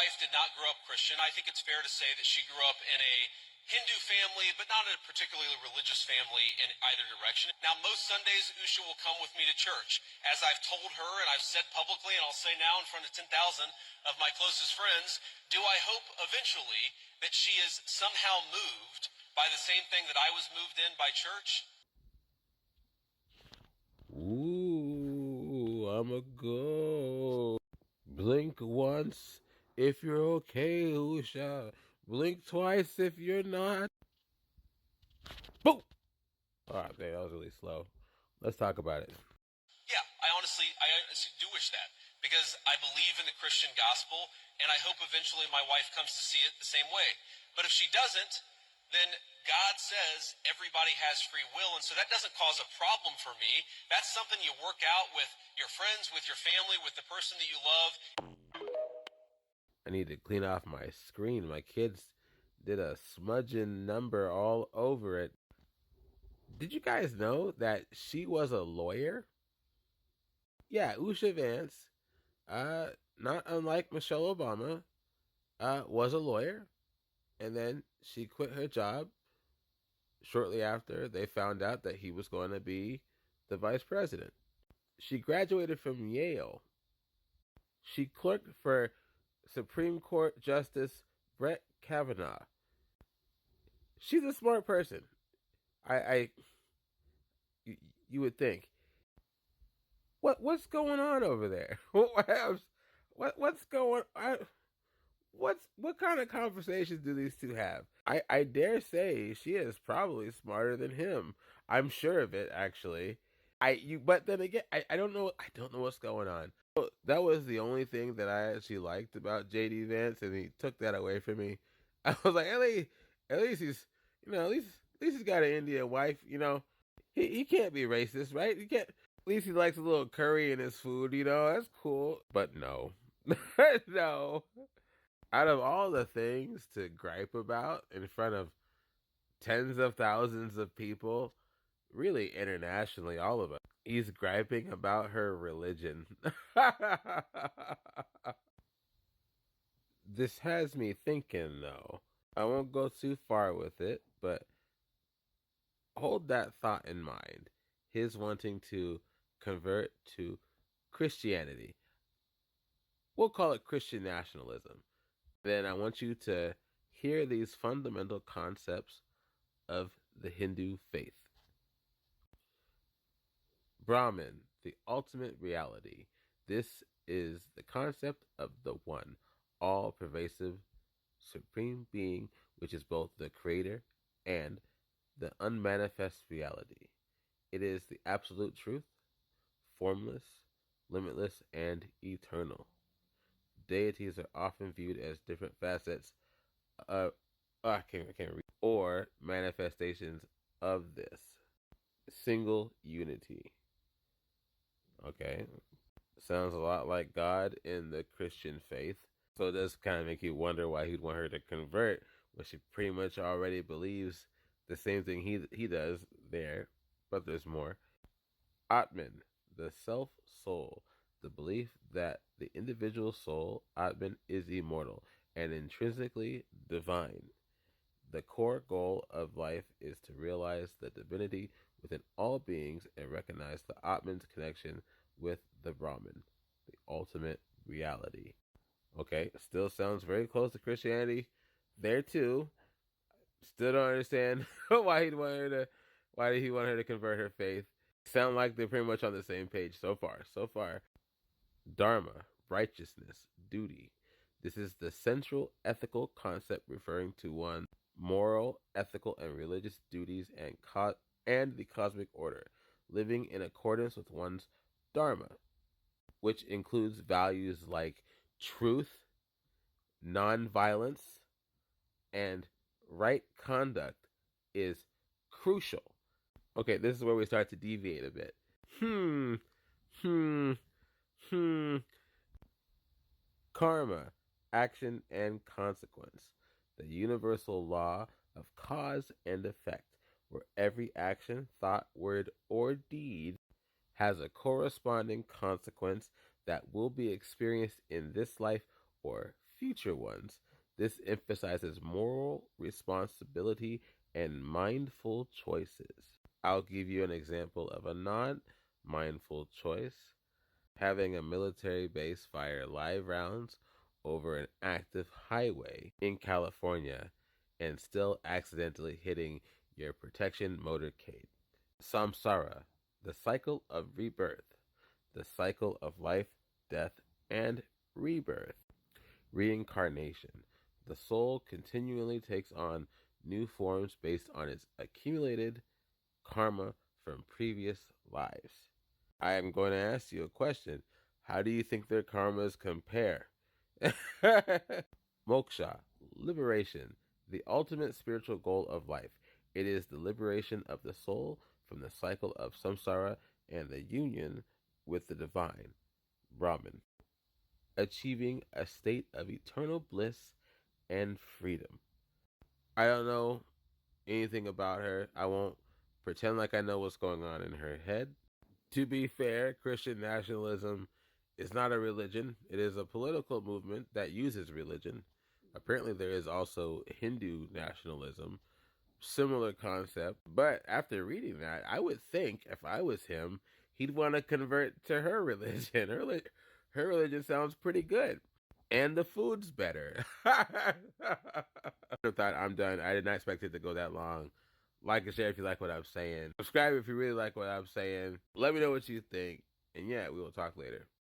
wife did not grow up Christian. I think it's fair to say that she grew up in a Hindu family, but not a particularly religious family in either direction. Now, most Sundays, Usha will come with me to church. As I've told her, and I've said publicly, and I'll say now in front of 10,000 of my closest friends, do I hope eventually that she is somehow moved by the same thing that I was moved in by church? Ooh, I'ma go. Blink once if you're okay, Usha. Blink twice if you're not. Boom! Alright, that was really slow. Let's talk about it. Yeah, I honestly do wish that because I believe in the Christian gospel, and I hope eventually my wife comes to see it the same way. But if she doesn't, then God says everybody has free will, and so that doesn't cause a problem for me. That's something you work out with your friends, with your family, with the person that you love. I need to clean off my screen. My kids did a smudging number all over it. Did you guys know that she was a lawyer? Yeah, Usha Vance, uh, not unlike Michelle Obama, was a lawyer, and then she quit her job shortly after they found out that he was going to be the vice president. She graduated from Yale. She clerked for Supreme Court Justice Brett Kavanaugh. She's a smart person. I you would think. What's going on over there? What's going? What kind of conversations do these two have? I dare say she is probably smarter than him. I'm sure of it, actually. But then again, I don't know. I don't know what's going on. That was the only thing that I actually liked about JD Vance, and he took that away from me. I was like, at least he's, at least he's got an Indian wife. He can't be racist, right? He can't. At least he likes a little curry in his food. That's cool. But no, no. Out of all the things to gripe about in front of tens of thousands of people, really internationally, all of us, he's griping about her religion. This has me thinking, though. I won't go too far with it, but hold that thought in mind. His wanting to convert to Christianity. We'll call it Christian nationalism. Then I want you to hear these fundamental concepts of the Hindu faith. Brahman, the ultimate reality. This is the concept of the one, all pervasive, supreme being, which is both the creator and the unmanifest reality. It is the absolute truth, formless, limitless, and eternal. Deities are often viewed as different facets of I can't read, or manifestations of this single unity. Okay, sounds a lot like God in the Christian faith. So it does kind of make you wonder why he'd want her to convert when she pretty much already believes the same thing he does there, but there's more. Atman, the self soul, the belief that the individual soul, Atman, is immortal and intrinsically divine. The core goal of life is to realize the divinity within all beings and recognize the Atman's connection with the Brahman, the ultimate reality. Okay, still sounds very close to Christianity there too. Still don't understand why did he want her to convert her faith. Sound like they're pretty much on the same page so far. So far, Dharma, righteousness, duty. This is the central ethical concept referring to one moral, ethical, and religious duties and the cosmic order, living in accordance with one's dharma, which includes values like truth, nonviolence, and right conduct is crucial. Okay, this is where we start to deviate a bit. Hmm, hmm, hmm. Karma, action and consequence. The universal law of cause and effect, where every action, thought, word, or deed has a corresponding consequence that will be experienced in this life or future ones. This emphasizes moral responsibility and mindful choices. I'll give you an example of a non mindful choice: having a military base fire live rounds over an active highway in California and still accidentally hitting your protection motorcade. Samsara, the cycle of rebirth, the cycle of life, death, and rebirth. Reincarnation, the soul continually takes on new forms based on its accumulated karma from previous lives. I am going to ask you a question. How do you think their karmas compare? Moksha, liberation, the ultimate spiritual goal of life. It is the liberation of the soul from the cycle of samsara and the union with the divine, Brahman, achieving a state of eternal bliss and freedom. I don't know anything about her. I won't pretend like I know what's going on in her head. To be fair, Christian nationalism is not a religion. It is a political movement that uses religion. Apparently, there is also Hindu nationalism, similar concept. But after reading that, I would think if I was him, he'd want to convert to her religion. Her religion sounds pretty good. And the food's better. I thought I'm done. I did not expect it to go that long. Like and share if you like what I'm saying. Subscribe if you really like what I'm saying. Let me know what you think. And yeah, we will talk later.